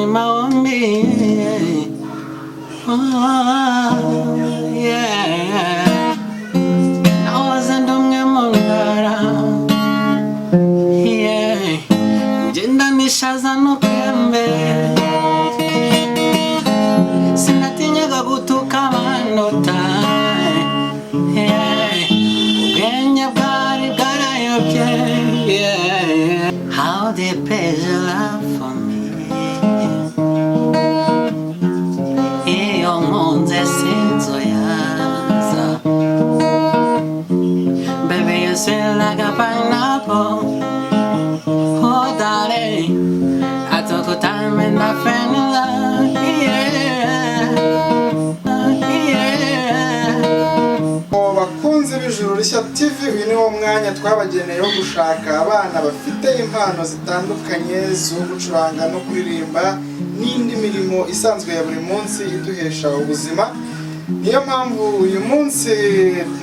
ni maombi. Yeah. Nahoze ndi umwe mu ngara. Yeah. Ngenda nishaza no kwembe. Sinatinyaga gutuka amanota. Yeah. Ubwenge bwari bwarayobye. Yeah. How deep is your love for me? Iyo nkunze sinzuyaza. Baby, you sweet like a pineapple. Oh, darling, I took a time and I fell in love. Yeah, yeah. Bakunze b'Ijuru Rishya TV, uyu ni wo mwanya twabageneye wo gushaka abana bafite impano zitandukanye zo gucuranga no kuririmba n'indi mirimo isanzwe ya buri munsi iduhesha ubuzima. Niyo mpamvu uyu munsi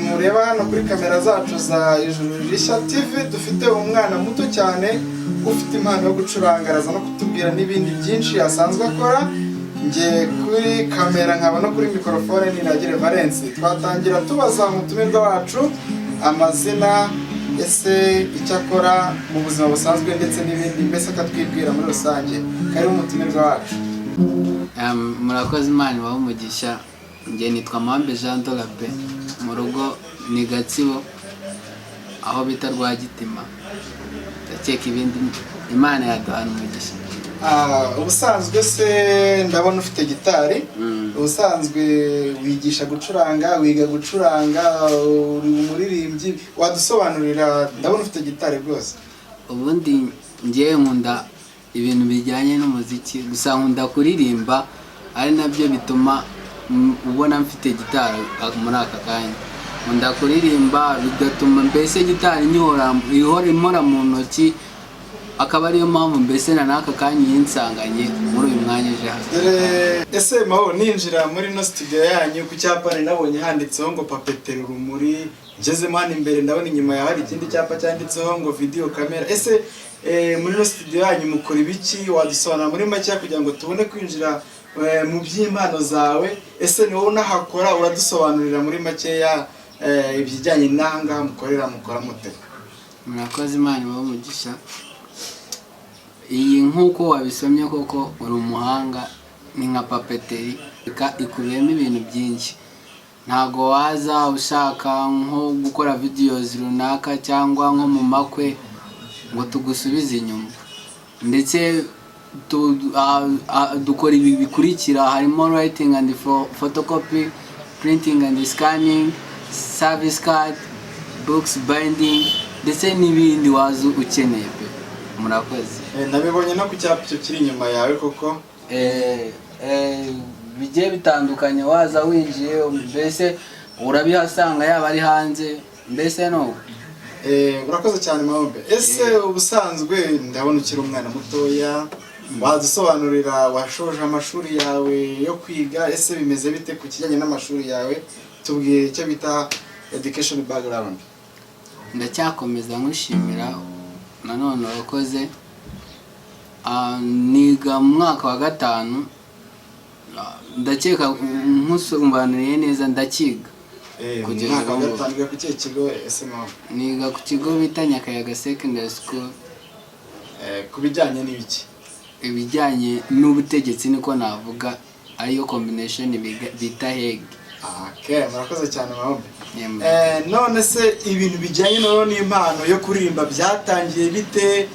mureba hano kuri kamera zacu za Ijuru Rishya TV dufite umwana muto cyane ufite impano yo gucuranga, araza no kutubwira n'ibindi byinshi asanzwe akora. Nge kuri kamera nkaba no kuri mikrofone ni Nagire Valence. Twatangira tubaza umutumirwa wacu amazina, ese icyo akora mu buzima busanzwe ndetse n'ibindi, mbese akatwibwira muri rusange. Karibu umutumirwa wacu. Murakoze, Imana ibahe umugisha. Nge nitwa Mambe Jean de la Paix, mu rugo ni Gatsibo aho bita Rwagitima. Ndakeka ibindi Imana yaduhana umugisha. Ubusanzwe se ndabona ufite gitari. Ubusanzwe wigisha gucuranga, wiga gucuranga, uri umuririmbyi, wadusobanurira? Ndabona ufite gitari rwose. Ubundi ngiye nkunda ibintu bijyanye n'umuziki, gusa nkunda kuririmba, ari nabyo bituma ubona mfite gitari muri aka kanya. Nkunda kuririmba bigatuma mbese gitari ihora mu ntoki, akaba ariyo mpamvu mbese na n'aka kanya yinsanganye muri uyu mwanya ejo hasi. Ese maho ninjira muri no studio yanyu ku cyapa nabonye handitseho ngo papetero urumuri, ngezemo hano imbere ndabona inyuma yaho hari ikindi cyapa cyanditseho ngo video camera. Ese muri no studio yanyu mukora ibiki? Wadusobanura muri make kugira ngo tubone kwinjira mu by'impano zawe. Ese ni wowe unahakora? Uradusobanurira muri make ya ibijyanye n'ahangaha mukora mute? Murakoze, Imana ibahe umugisha. Iyi nkuko wabisomye koko uri umuhanga, ni nka papeteri ikubiyemo ibintu byinshi. Ntago waza ushaka nko gukora videos runaka cyangwa nko mu makwe ngo tugusubize inyuma. Ndetse dukora ibi bikurikira, harimo writing and photocopy, printing and scanning, service card, books binding, ndetse n'ibindi waza ukeneye pe. Murakoze. Nabibonye no ku cyapa cyo kiri inyuma yawe koko. Bigiye bitandukanye, waza winjiye mbese urabihasanga yaba ari hanze mbese no. Murakoze cyane Mahombe. Ese ubusanzwe ndabona ukiri umwana mutoya, wadusobanurira washoje amashuri yawe yo kwiga, ese bimeze bite ku kijyanye n'amashuri yawe? Tubwiye icyo bita education background. Ndacyakomeza nkushimira nanone wakoze. Niga mu mwaka wa 5, ndakeka nkusumbanuriye neza ndakiga. Kugeza mu mwaka wa 5 ku kihe kigo? Ese Mahombe? Niga ku kigo bita Nyakayaga Secondary School. Ku bijyanye n'ibiki? Ibijyanye n'ubutegetsi niko navuga, ariyo combination bita HEG. Okay, murakoze cyane Mahombe. None se ibintu bijyanye n'impano yo kuririmba byatangiye bite?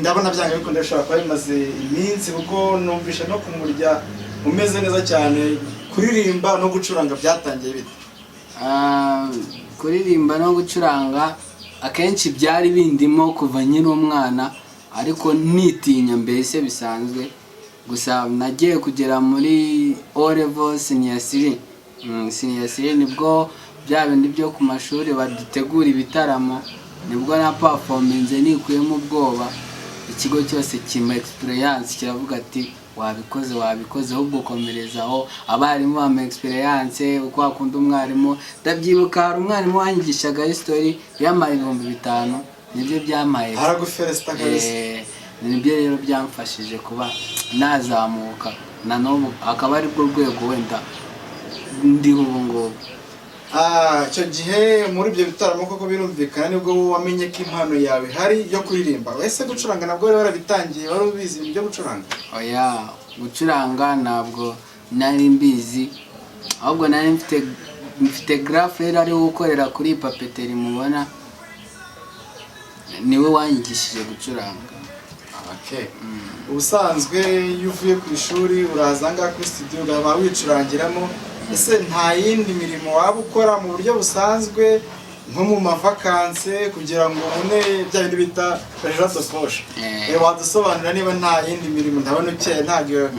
Ndabona byanga bikunda bishobora kuba bimaze iminsi, kuko numvisha no kumurya umeze neza cyane. Kuririmba no gucuranga byatangiye bite? Kuririmba no gucuranga akenshi byari bindimo kuva nyine umwana, ariko nitinya mbese bisanzwe. Gusa nagiye kugera muri O level senior 3. Senior 3 nibwo bya bindi byo ku mashuri badutegura ibitaramo, nibwo na performance nikuyemo ubwoba. Ikigo cyose kima experience kiravuga ati wabikoze ahubwo komerezaho. Abarimu bama experience uko akunda umwarimu. Ndabyibuka hari umwarimu wanyigishaga history yamaye 5,000, nibyo byamaye. Araguferesta kabisa. nibyo rero byamfashije kuba nazamuka na n'ubu akaba ari rwo rwego wenda ndiho ubu ngubu. Icyo gihe muri ibyo bitaramo koko birumvikana nibwo wamenye ko impano yawe hari yo kuririmba. Wese gucuranga nabwo wari warabitangiye, wari ubizi ibyo gucuranga? Oya, gucuranga ntabwo nari mbizi, ahubwo nari mfite grapher ari gukorera kuri papeteri mubona, niwe wanyigishije gucuranga. Okay. Ubusanzwe iyo uvuye ku ishuri uraza ngaha kuri studio ugaba wicurangiramo, ese nta yindi mirimo waba ukora mu buryo busanzwe nko mu mavakanse kugira ngo ubone bya bindi bita rejo de poche? Wadusobanurira niba nta yindi mirimo, ndabona ukeye ntabwo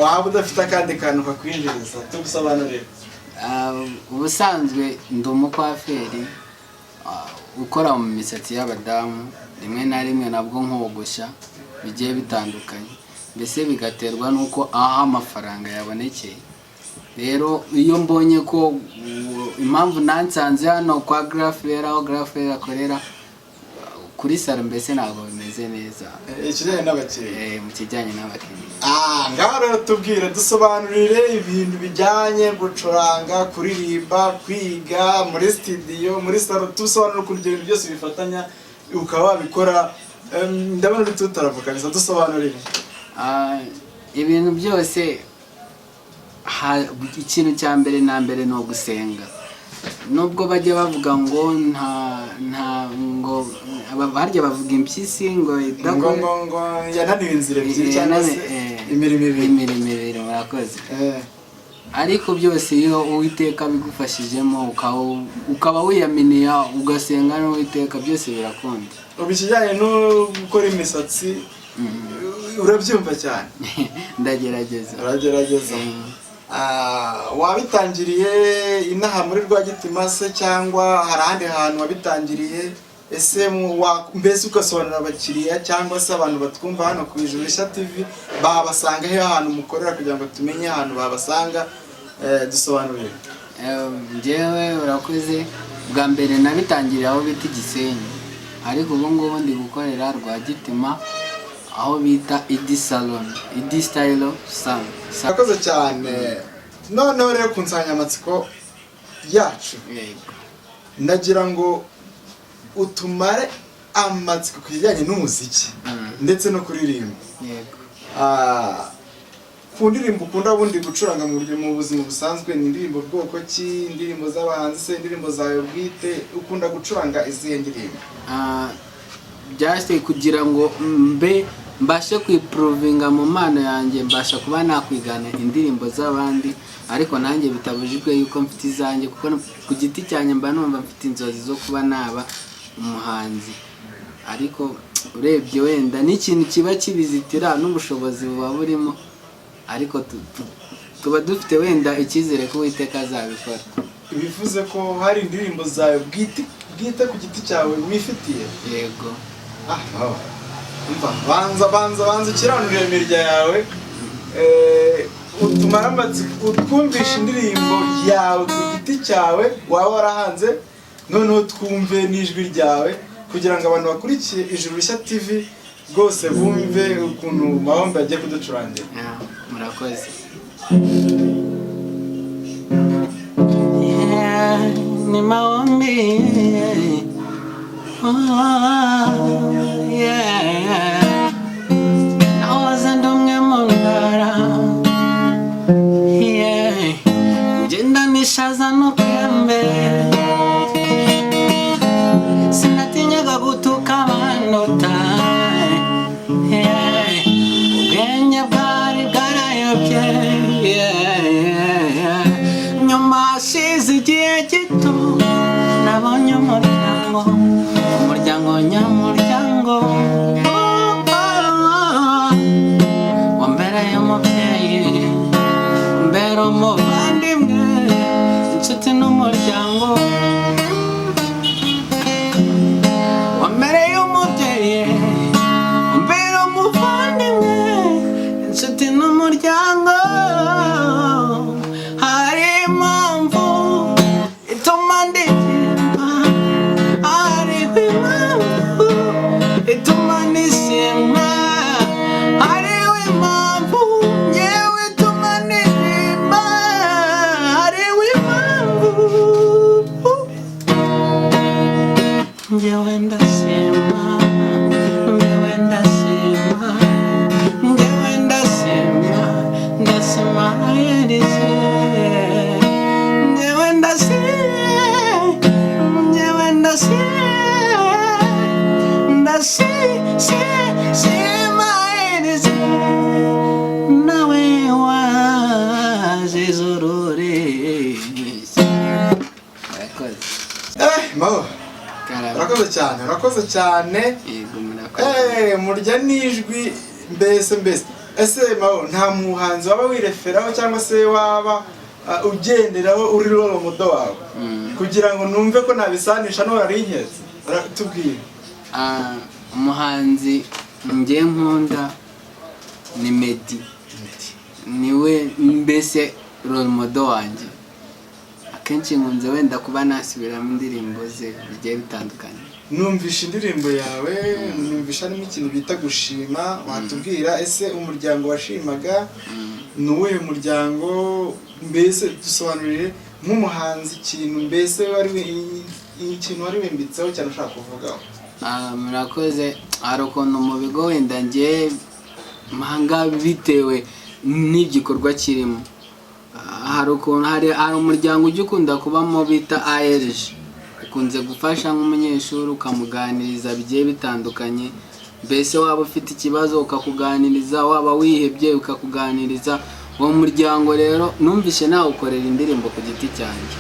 waba udafite akandi kantu kakwinjiriza, tugusobanurire. Ubusanzwe ndi umukwaferi ukora mu misatsi y'abadamu, rimwe na rimwe nabwo nkogosha bigiye bitandukanye, mbese bigaterwa nuko aho amafaranga yabonekeye. Rero iyo mbonye ko impamvu nansanze hano kwa grapher, aho grapher akorera kuri salo, mbese ntabwo bimeze neza ikijyanye n'abakiriya. Mu kijyanye n'abakiriya. Ngaho rero tubwire, dusobanurire ibintu bijyanye gucuranga, kuririmba, kwiga muri studio, muri salo, tusobanura ukuntu ibyo bintu byose bifatanya ukaba wabikora. Ndabona uri tutaravuga bisa, dusobanurire. Ibintu byose ikintu cya mbere na mbere ni ugusenga. Nubwo bajya bavuga ngo ngo barya bavuga impyisi ngo yananiwe inzira ebyiri cyangwa se imirimo ibiri, murakoze. Ariko byose iyo Uwiteka bigufashijemo ukaba wiyaminiye ugasenga n'Uwiteka, byose birakunda. Ubikijyanye no gukora imisatsi urabyumva cyane? Ndagerageza. Uragerageza. Wabitangiriye inaha muri Rwagitima se cyangwa hari ahandi hantu wabitangiriye? Ese mbese ugasobanurira abakiriya cyangwa se abantu batwumva hano ku Ijuru Rishya TV babasanga he ahantu mukorera kugira ngo tumenye ahantu babasanga? Dusobanurire. Njyewe urakoze, bwa mbere nabitangiriye aho bita Gisenyi, ariko ubu ngubu ndi gukorera Rwagitima aho bita Idi Salon, Idi Style Salon. Urakoze cyane. Noneho rero ku nsanganyamatsiko yacu, ndagira ngo utumare amatsiko ku kijyanye n'umuziki ndetse no kuririmba. Ku ndirimbo ukunda ubundi gucuranga mu buzima busanzwe, ni indirimbo bwoko ki? Indirimbo z'abahanzi se, indirimbo zawe bwite? Ukunda gucuranga izihe ndirimbo? Byase kugira ngo mbashe kwiprovinga mu mpano yanjye, mbasha kuba nakwigana indirimbo z'abandi, ariko nanjye bitabujijwe yuko mfite izanjye, kuko ku giti cyanjye mba numva mfite inzozi zo kuba naba umuhanzi. Ariko urebye wenda n'ikintu kiba kibizitira n'ubushobozi buba burimo, ariko tuba dufite wenda icyizere ko Uwiteka azabikora. Bivuze ko hari indirimbo zawe bwite ku giti cyawe wifitiye? Yego. Banza ukiranurire imirya yawe, utumara amatsiko, utwumvisha indirimbo yawe ku giti cyawe waba warahanze, noneho twumve n'ijwi ryawe kugira ngo abantu bakurikiye Ijuru Rishya TV rwose bumve ukuntu Mahombe agiye kuducurangira. Murakoze. Ni Mahombe. Nahoze ndi umwe mu ntara, ngenda nishaza no kwiyambere, sinatinyaga gutuka abanota, ubwenge bwari bwarayobye. Nyuma hashize igihe gito nabonye umuryango nyamuryango, shima energy nawe wazizurure. Mao urakoze cyane yego murakoze. Murya nijwi mbese ese Mao nta muhanzi waba wireferaho cyangwa se waba ugenderaho uri role model wawe kugira ngo numve ko nabisanisha no warinkeze tubwire. Umuhanzi ngiye nkunda ni Meddy, niwe mbese role model wanjye. Akenshi nkunze wenda kuba nasubiramo indirimbo ze bigiye bitandukanye. Numvisha indirimbo yawe, numvisha n'ikintu bita gushima. Watubwira ese umuryango washimaga nuwe muryango mbese dusobanurire nk'umuhanzi ikintu mbese ikintu wari wimbitseho cyane ushaka kuvugaho. Murakoze. Hari ukuntu mu bigo wenda ngiye mahanga bitewe n'igikorwa kirimo. Hari ukuntu hari umuryango ujya ukunda kubamo bita ARG, ukunze gufasha nk'umunyeshuri ukamuganiriza bigiye bitandukanye. Mbese waba ufite ikibazo ukakuganiriza, waba wihebye ukakuganiriza. Uwo muryango rero numvishe nawe ukorera indirimbo ku giti cyanjye.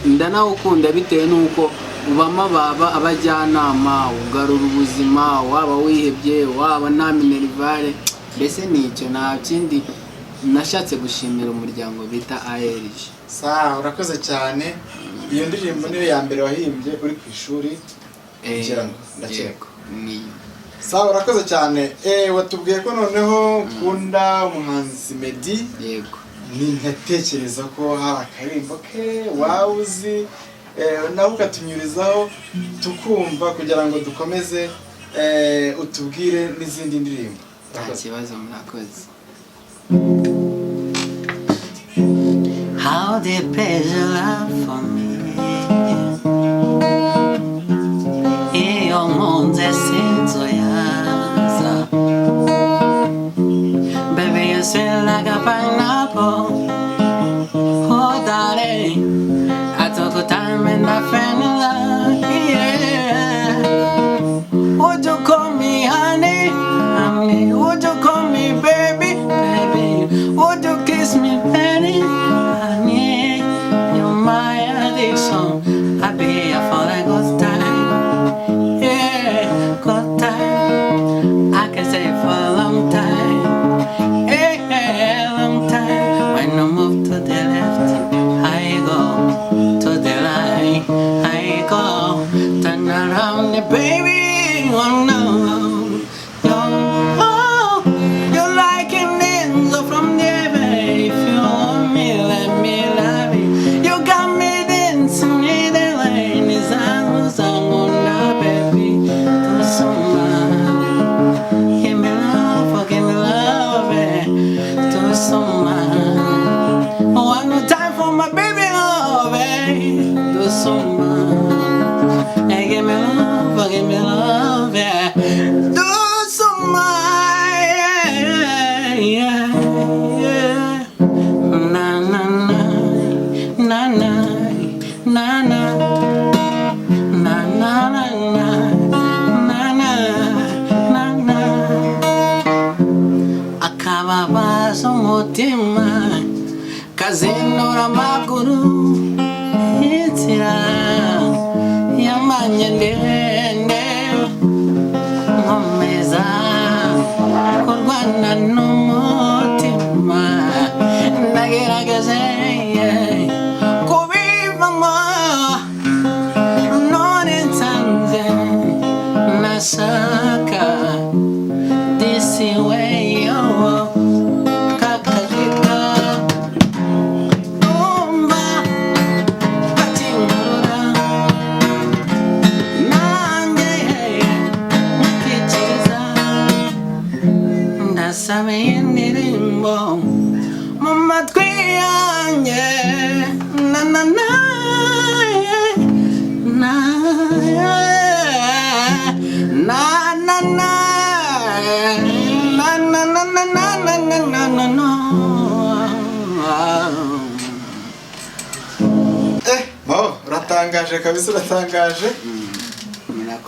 Ndanawukunda bitewe n'uko ubamo baba abajyanama, ugarura ubuzima, waba wihebye, waba nta minerivare. Mbese nicyo nta kindi nashatse gushimira umuryango bita ARG. Urakoze cyane. Iyo ndirimbo niyo ya mbere wahimbye uri ku ishuri kugira ngo ndakeka. Urakoze cyane. Watubwiye ko noneho ukunda umuhanzi Meddy. Yego. Ntekereza ko hari akaririmbo ke wawuzi nawe ukatunyurizaho tukumva kugira ngo dukomeze utubwire n'izindi ndirimbo. Nta kibazo murakoze. How deep is your love for me? Iyo nkunze sinzuyaza. Baby, you sweet like a pineapple. Oh, darling, I took the time and I fell in love. Yeah. Would you call me honey? Honey, would you call me baby? Baby, would you kiss me baby? Honey, you're my addiction. I'll be here for a good time. Yeah, good time. I can stay for a long time. Yeah, long time. When I move to the left, I go. To the right, I go. Turn around, baby. Oh no. You're like an angel from heaven. If you want me, let me love you. You got me dancing in the lane. It's I'm baby. Do some give me love, give me love, do some one more time for my baby love, do some give me love, give me love, do some yeah. Na na na na na na na na na na na. Akababaza umutima kazinura amaguru inzira yamanye ndende nkomeza kurwana n'umutima nagerageze kubivamo none nsanze nashaka this way kakajika umva batingura nanjye mukikiza ndasaba indirimbo mu matwi yanjye na na na na na na na uratangaje kabisa uratangaje.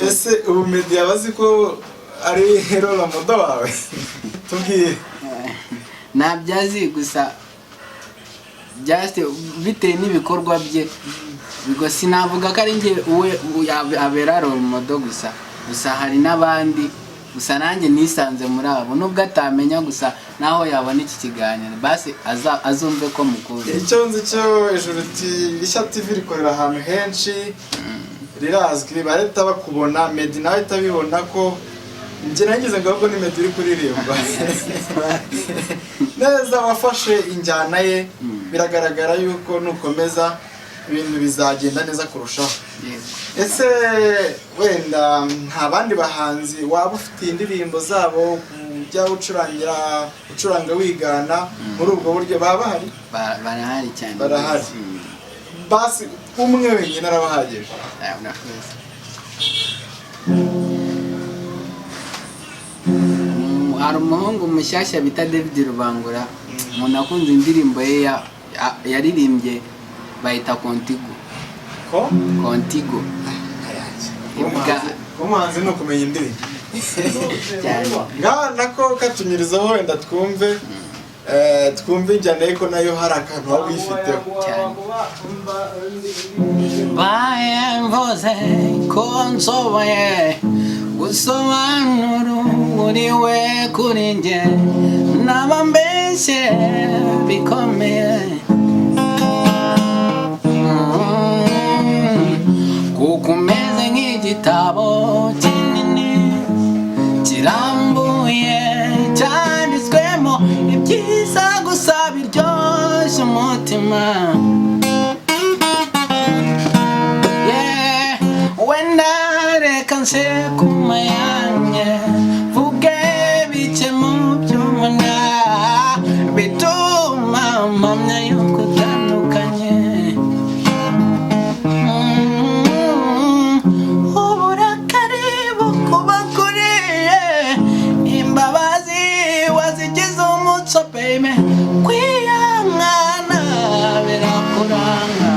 Ese ubu Meddy yabazi ko ari role model wawe tubwiye ntabyazi gusa just bitewe n'ibikorwa bye bigo sinavuga ko ari njye abera role model gusa hari n'abandi gusa nanjye nisanze muri abo nubwo atamenya gusa naho yabona iki kiganiro basi azumve ko mukunda icyo nzi cyo ijuru rishya TV rikorera ahantu henshi rirazwi bareta bakubona Medi nawe itabibona ko njye nagize ngo ahubwo ni Medi uri kuririmba neza wafashe injyana ye biragaragara yuko nukomeza ibintu bizagenda neza kurushaho ese wenda nta bandi bahanzi waba ufite indirimbo zabo kujya ucuranga wigana muri ubwo buryo baba bahari barahari cyane barahari basi umwe wenyine arabahagije hari umuhungu mushyashya bita David Rubangura umuntu akunze indirimbo ye yaririmbye bayita Contigo Contigo umuhanzi ni ukumenya indirimbo ngaha nako katunyurizaho wenda twumve injyana ye ko nayo hari akantu waba uyifiteho baye mvuze ko nsoboye gusobanura uri we kuri njye naba mbeshye bikomeye kuko umeze nk'igitabo kinini kirambuye cyanditswemo ibyiza gusa biryoshye umutima wenda reka nsekuma yanjye vuge bike mu by'umuna bituma mpamya yuko utandukanye uburakari bukubakuriye imbabazi wazigize umuco baby kwiyangana birakuranga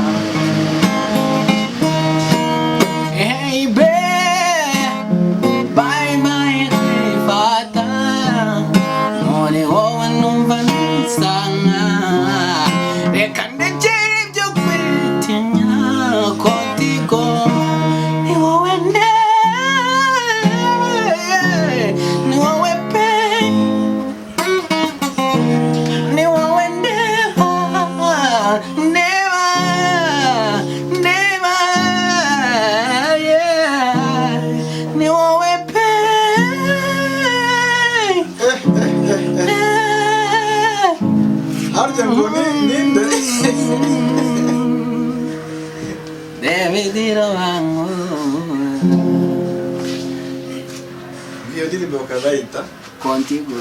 iyo ndirimbo bakazayita Contigo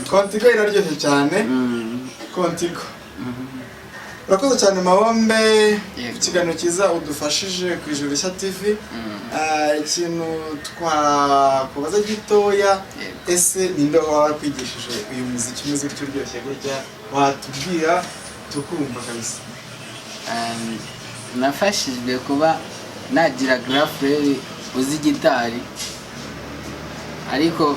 Contigo iraryoshye cyane Contigo urakoze cyane Mahombe ikiganiro cyiza udufashije ku Ijuru Rishya TV ikintu twakubaza gitoya ese ninde wakwigishije uyu muziki umeze utyo uryoshye gutya watubwira tukumva kabisa nafashijwe kuba nagira grafreri uzi gitari ariko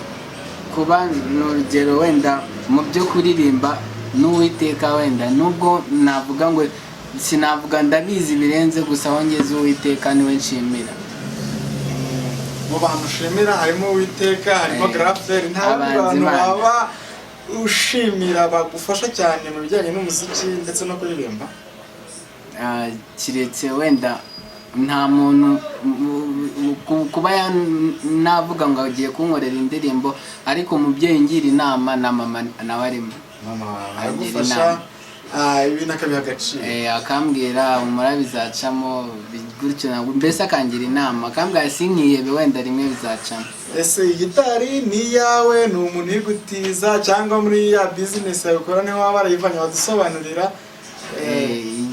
kuba n'urugero wenda mu byo kuririmba n'Uwiteka wenda nubwo navuga ngo sinavuga ndabizi birenze gusa wongeze Uwiteka niwe nshimira mu bantu ushimira harimo Uwiteka harimo grafreri nta bantu baba ushimira bagufasha cyane mu bijyanye n'umuziki ndetse no kuririmba kiretse wenda nta muntu kuba navuga ngo agiye kunkorera indirimbo ariko umubyeyi ngira inama na mama nawe arimo aragufasha ibintu akabiha agaciro akambwira umura bizacamo gutyo nabwo mbese akangira inama akambwira sinkiyebe wenda rimwe bizacamo ese gitari ni iyawe ni umuntu uri gutiza cyangwa muri ya business yawe ukora niho waba warayivanye wadusobanurira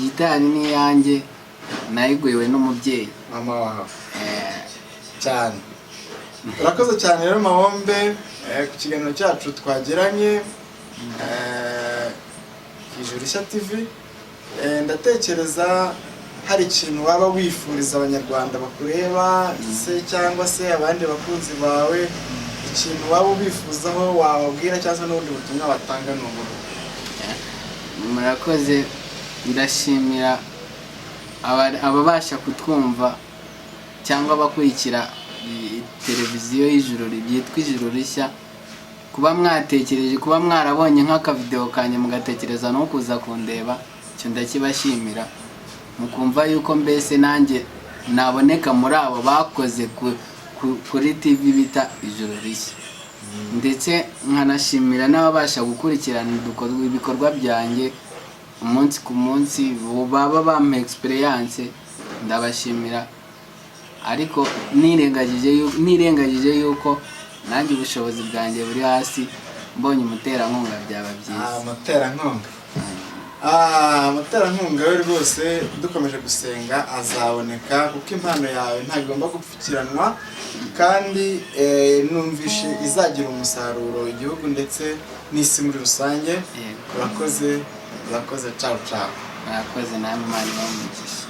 gitari ni iyanjye nayiguyewe n'umubyeyi mama wawe cyane urakoze cyane rero Mahombe ku kiganiro cyacu twagiranye Ijuru Rishya TV ndatekereza hari ikintu waba wifuriza abanyarwanda bakureba se cyangwa se abandi bakunzi bawe, ikintu waba ubifuzaho wababwira cyangwa n'ubundi butumwa batanga ni ubu? Murakoze, ndashimira ababasha kutwumva cyangwa bakurikira televiziyo y'ijuru ryitwa Ijuru Rishya, kuba mwatekereje, kuba mwarabonye nk'akavideo kanye mugatekereza no kuza kundeba, cyo ndakibashimira, mukumva yuko mbese nanjye naboneka muri abo bakoze kuri TV bita Ijuru Rishya. Ndetse nkanashimira n'ababasha gukurikirana ibikorwa byanjye umunsi ku munsi, baba bampa experience, ndabashimira. Ariko nirengagije yuko nanjye ubushobozi bwanjye buri hasi, mbonye umuterankunga byaba byiza. Umuterankunga we rwose dukomeje gusenga azaboneka, kuko impano yawe ntagomba gupfukiranwa, kandi numvishe izagira umusaruro igihugu ndetse n'isi muri rusange. Urakoze, ciao ciao. Murakoze namwe, Imana ibahe umugisha.